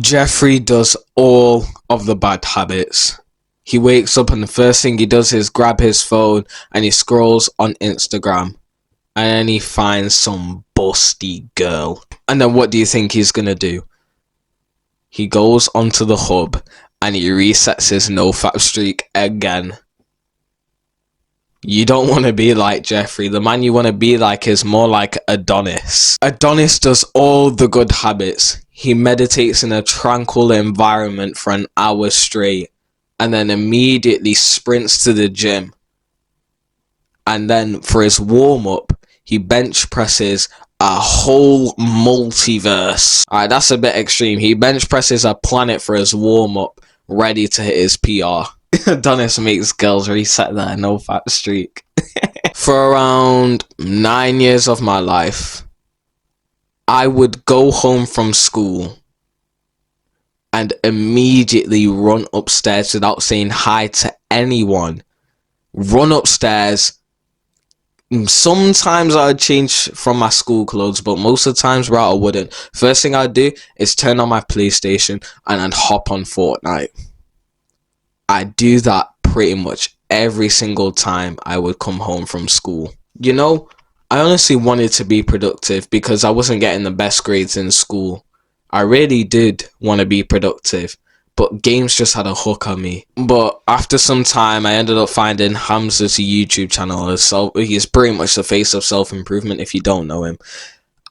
Jeffrey does all of the bad habits. He wakes up and the first thing he does is grab his phone and he scrolls on Instagram. And then he finds some busty girl. And then what do you think he's gonna do? He goes onto the hub and he resets his nofap streak again. You don't want to be like Jeffrey. The man you want to be like is more like Adonis. Adonis does all the good habits. He meditates in a tranquil environment for an hour straight and then immediately sprints to the gym. And then for his warm-up, he bench presses a whole multiverse. Alright, that's a bit extreme. He bench presses a planet for his warm-up, ready to hit his PR. Adonis makes girls reset their no-fap streak. For around 9 years of my life, I would go home from school and immediately run upstairs without saying hi to anyone. Run upstairs. Sometimes I'd change from my school clothes, but most of the times, bro, I wouldn't. First thing I'd do is turn on my PlayStation and I'd hop on Fortnite. I do that pretty much every single time I would come home from school. You know, I honestly wanted to be productive because I wasn't getting the best grades in school. I really did want to be productive, but games just had a hook on me. But after some time, I ended up finding Hamza's YouTube channel. He's pretty much the face of self-improvement if you don't know him.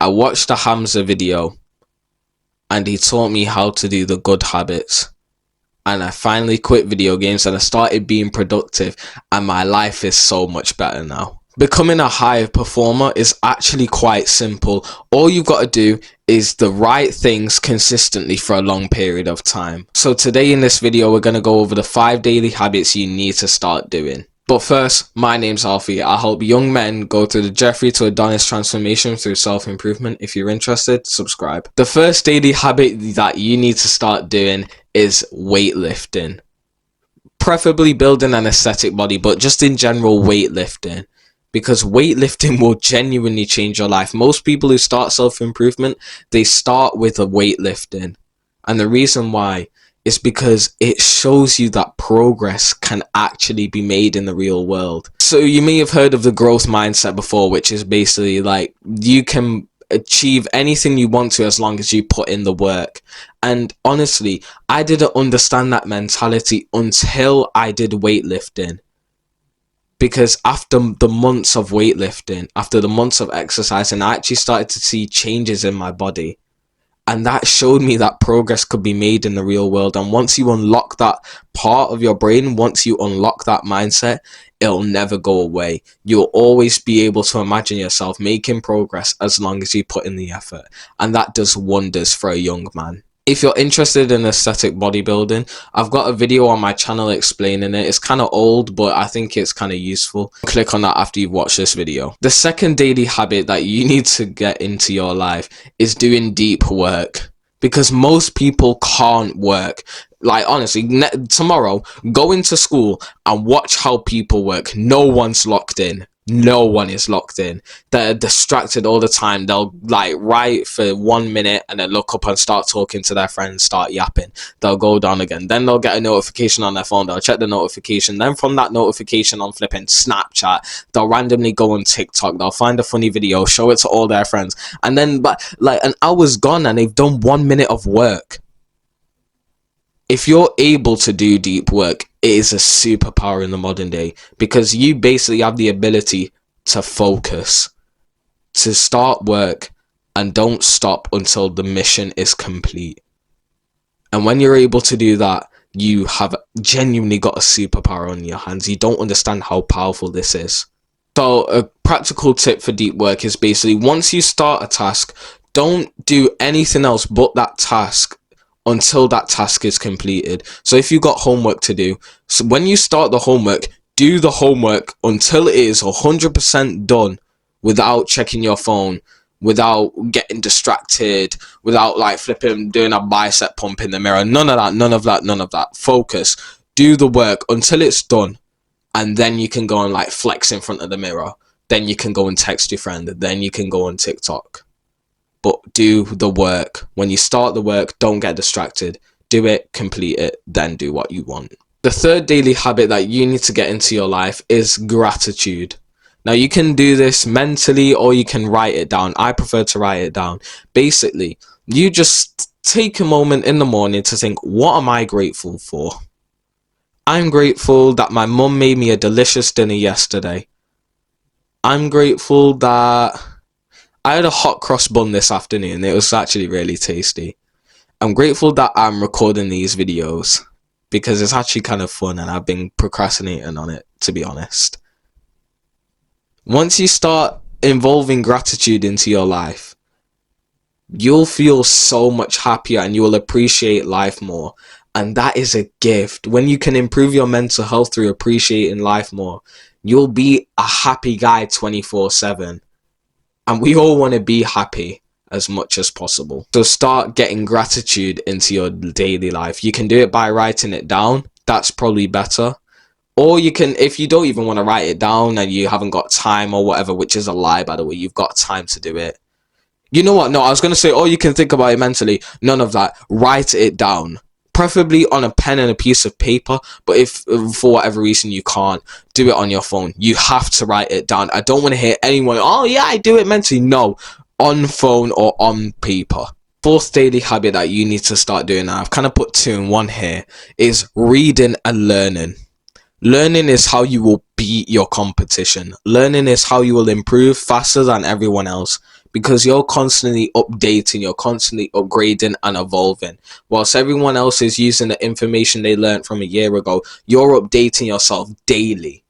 I watched the Hamza video and he taught me how to do the good habits. And I finally quit video games and I started being productive, and my life is so much better now. Becoming a high performer is actually quite simple. All you've got to do is the right things consistently for a long period of time. So today in this video, we're going to go over the 5 daily habits you need to start doing. But first, my name's Alfie. I help young men go through the Jeffrey to Adonis transformation through self-improvement. If you're interested, subscribe. The first daily habit that you need to start doing is weightlifting. Preferably building an aesthetic body, but just in general weightlifting. Because weightlifting will genuinely change your life. Most people who start self-improvement, they start with a weightlifting. And the reason why is because it shows you that progress can actually be made in the real world. So you may have heard of the growth mindset before, which is basically like you can achieve anything you want to as long as you put in the work. And honestly, I didn't understand that mentality until I did weightlifting. Because after the months of weightlifting, after the months of exercising, I actually started to see changes in my body. And that showed me that progress could be made in the real world. And once you unlock that part of your brain, once you unlock that mindset, it'll never go away. You'll always be able to imagine yourself making progress as long as you put in the effort. And that does wonders for a young man. If you're interested in aesthetic bodybuilding, I've got a video on my channel explaining it. It's kind of old, but I think it's kind of useful. Click on that after you've watched this video. The second daily habit that you need to get into your life is doing deep work. Because most people can't work. Like, honestly, tomorrow, go into school and watch how people work. No one's locked in. No one is locked in. They're distracted all the time. They'll like write for 1 minute and then look up and start talking to their friends, start yapping. They'll go down again. Then they'll get a notification on their phone. They'll check the notification. Then from that notification on flipping Snapchat, they'll randomly go on TikTok. They'll find a funny video, show it to all their friends. And then but like an hour's gone and they've done 1 minute of work. If you're able to do deep work, it is a superpower in the modern day because you basically have the ability to focus, to start work and don't stop until the mission is complete. And when you're able to do that, you have genuinely got a superpower on your hands. You don't understand how powerful this is. So a practical tip for deep work is basically once you start a task, don't do anything else but that task until that task is completed. So if you got homework to do, so when you start the homework, do the homework until it is 100% done without checking your phone, without getting distracted, without like flipping, doing a bicep pump in the mirror. None of that, none of that, none of that. Focus. Do the work until it's done. And then you can go and like flex in front of the mirror. Then you can go and text your friend. Then you can go on TikTok. but do the work. When you start the work, don't get distracted. Do it, complete it, then do what you want. The third daily habit that you need to get into your life is gratitude. Now, you can do this mentally or you can write it down. I prefer to write it down. Basically, you just take a moment in the morning to think, what am I grateful for? I'm grateful that my mum made me a delicious dinner yesterday. I'm grateful that I had a hot cross bun this afternoon. It was actually really tasty. I'm grateful that I'm recording these videos because it's actually kind of fun and I've been procrastinating on it, to be honest. Once you start involving gratitude into your life, you'll feel so much happier and you will appreciate life more. And that is a gift. When you can improve your mental health through appreciating life more, you'll be a happy guy 24/7. And we all want to be happy as much as possible. So start getting gratitude into your daily life. You can do it by writing it down. That's probably better. Or you can, if you don't even want to write it down and you haven't got time or whatever, which is a lie, by the way, you've got time to do it. You know what? No, I was going to say, oh, you can think about it mentally. None of that. Write it down. Preferably on a pen and a piece of paper. But if for whatever reason you can't, do it on your phone. You have to write it down. I don't want to hear anyone, oh yeah, I do it mentally. No, on phone or on paper. Fourth daily habit that you need to start doing now, I've kind of put 2 in 1 here, is reading and learning. Learning is how you will beat your competition. Learning is how you will improve faster than everyone else because you're constantly updating, you're constantly upgrading and evolving. Whilst everyone else is using the information they learned from a year ago, you're updating yourself daily.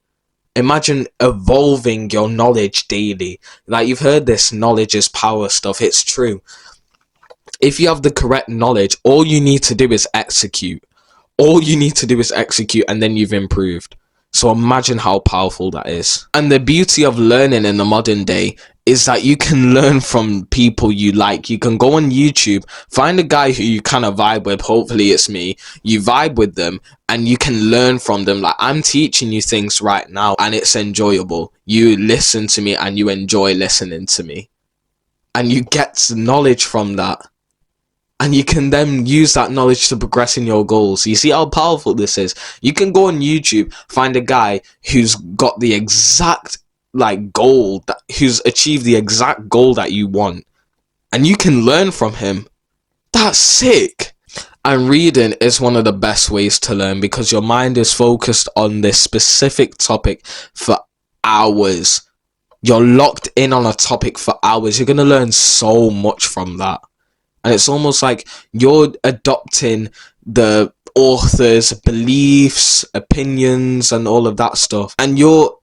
Imagine evolving your knowledge daily. Like, you've heard this knowledge is power stuff. It's true. If you have the correct knowledge, all you need to do is execute. All you need to do is execute and then you've improved. So imagine how powerful that is. And the beauty of learning in the modern day is that you can learn from people you like. You can go on YouTube, find a guy who you kind of vibe with. Hopefully it's me. You vibe with them and you can learn from them. Like, I'm teaching you things right now and it's enjoyable. You listen to me and you enjoy listening to me. And you get knowledge from that. And you can then use that knowledge to progress in your goals. You see how powerful this is? You can go on YouTube, find a guy who's got the exact goal, who's achieved the exact goal that you want. And you can learn from him. That's sick. And reading is one of the best ways to learn because your mind is focused on this specific topic for hours. You're locked in on a topic for hours. You're going to learn so much from that. And it's almost like you're adopting the author's beliefs, opinions, and all of that stuff. And you're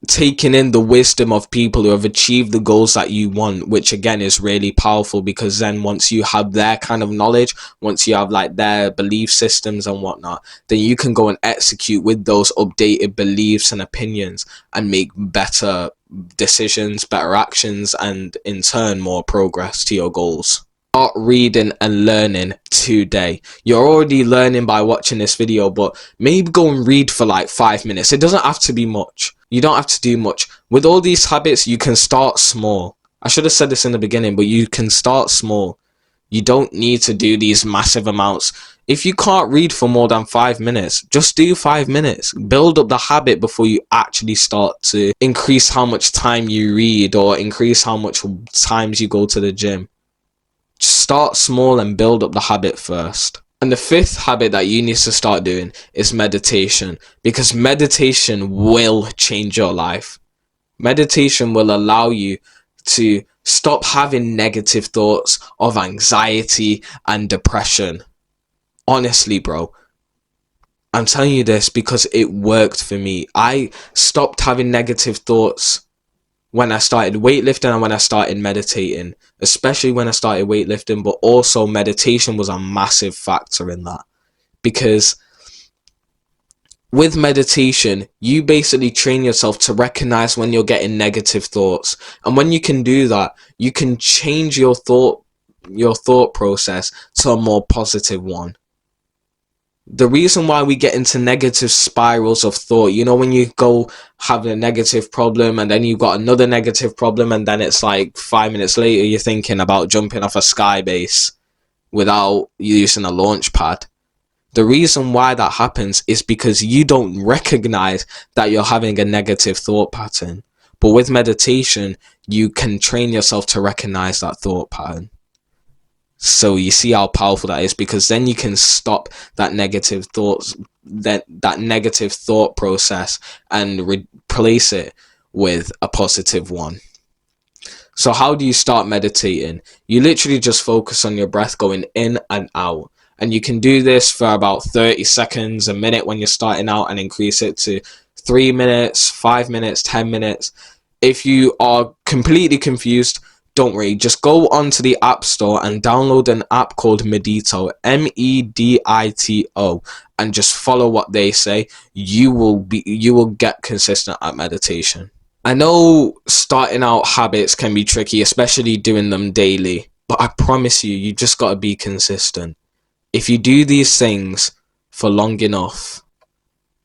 taking in the wisdom of people who have achieved the goals that you want, which again is really powerful because then once you have their kind of knowledge, once you have their belief systems and whatnot, then you can go and execute with those updated beliefs and opinions and make better decisions, better actions, and in turn more progress to your goals. Start reading and learning today. You're already learning by watching this video, but maybe go and read for 5 minutes. It doesn't have to be much. You don't have to do much. With all these habits, you can start small. I should have said this in the beginning, but you can start small. You don't need to do these massive amounts. If you can't read for more than 5 minutes, just do 5 minutes. Build up the habit before you actually start to increase how much time you read or increase how much times you go to the gym. Start small and build up the habit first. And the 5th habit that you need to start doing is meditation, because meditation will change your life. Meditation will allow you to stop having negative thoughts of anxiety and depression. Honestly, bro, I'm telling you this because it worked for me. I stopped having negative thoughts when I started weightlifting and when I started meditating, especially when I started weightlifting, but also meditation was a massive factor in that. Because with meditation, you basically train yourself to recognize when you're getting negative thoughts. And when you can do that, you can change your thought process to a more positive one. The reason why we get into negative spirals of thought, you know, when you go have a negative problem and then you've got another negative problem, and then it's like 5 minutes later you're thinking about jumping off a sky base without using a launch pad. The reason why that happens is because you don't recognize that you're having a negative thought pattern. But with meditation, you can train yourself to recognize that thought pattern. So you see how powerful that is, because then you can stop that negative thoughts, that negative thought process, and replace it with a positive one. So how do you start meditating? You literally just focus on your breath going in and out. And you can do this for about 30 seconds, a minute when you're starting out, and increase it to 3 minutes, 5 minutes, 10 minutes. If you are completely confused, don't worry. Just go onto the App Store and download an app called Medito, Medito, and just follow what they say. You will get consistent at meditation. I know starting out habits can be tricky, especially doing them daily, but I promise you, you just got to be consistent. If you do these things for long enough,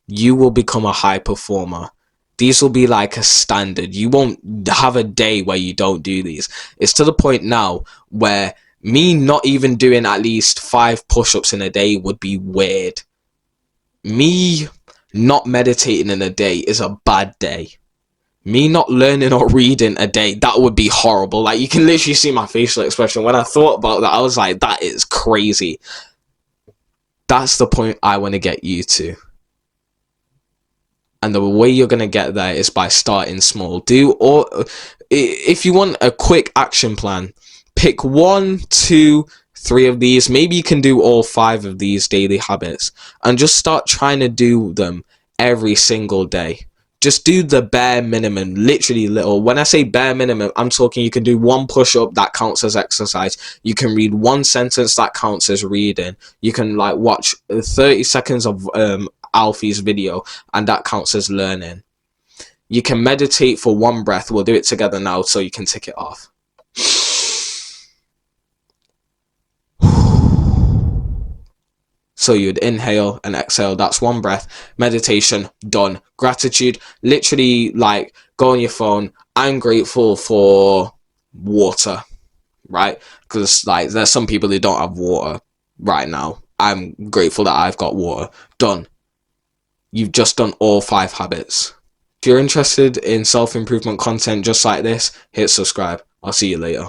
you will become a high performer. These will be like a standard. You won't have a day where you don't do these. It's to the point now where me not even doing at least 5 push-ups in a day would be weird. Me not meditating in a day is a bad day. Me not learning or reading a day, that would be horrible. Like, you can literally see my facial expression. When I thought about that, I was like, that is crazy. That's the point I want to get you to. And the way you're going to get there is by starting small. If you want a quick action plan, pick 1, 2, 3 of these. Maybe you can do all 5 of these daily habits, and just start trying to do them every single day. Just do the bare minimum, literally little. When I say bare minimum, I'm talking you can do 1 push-up, that counts as exercise. You can read 1 sentence, that counts as reading. You can like watch 30 seconds of Alfie's video, and that counts as learning. You can meditate for 1 breath. We'll do it together now so you can tick it off. So you'd inhale and exhale. That's 1 breath. Meditation done. Gratitude, literally, like, go on your phone. I'm grateful for water, right? Because like there's some people who don't have water right now. I'm grateful that I've got water. Done. You've just done all 5 habits. If you're interested in self-improvement content just like this, hit subscribe. I'll see you later.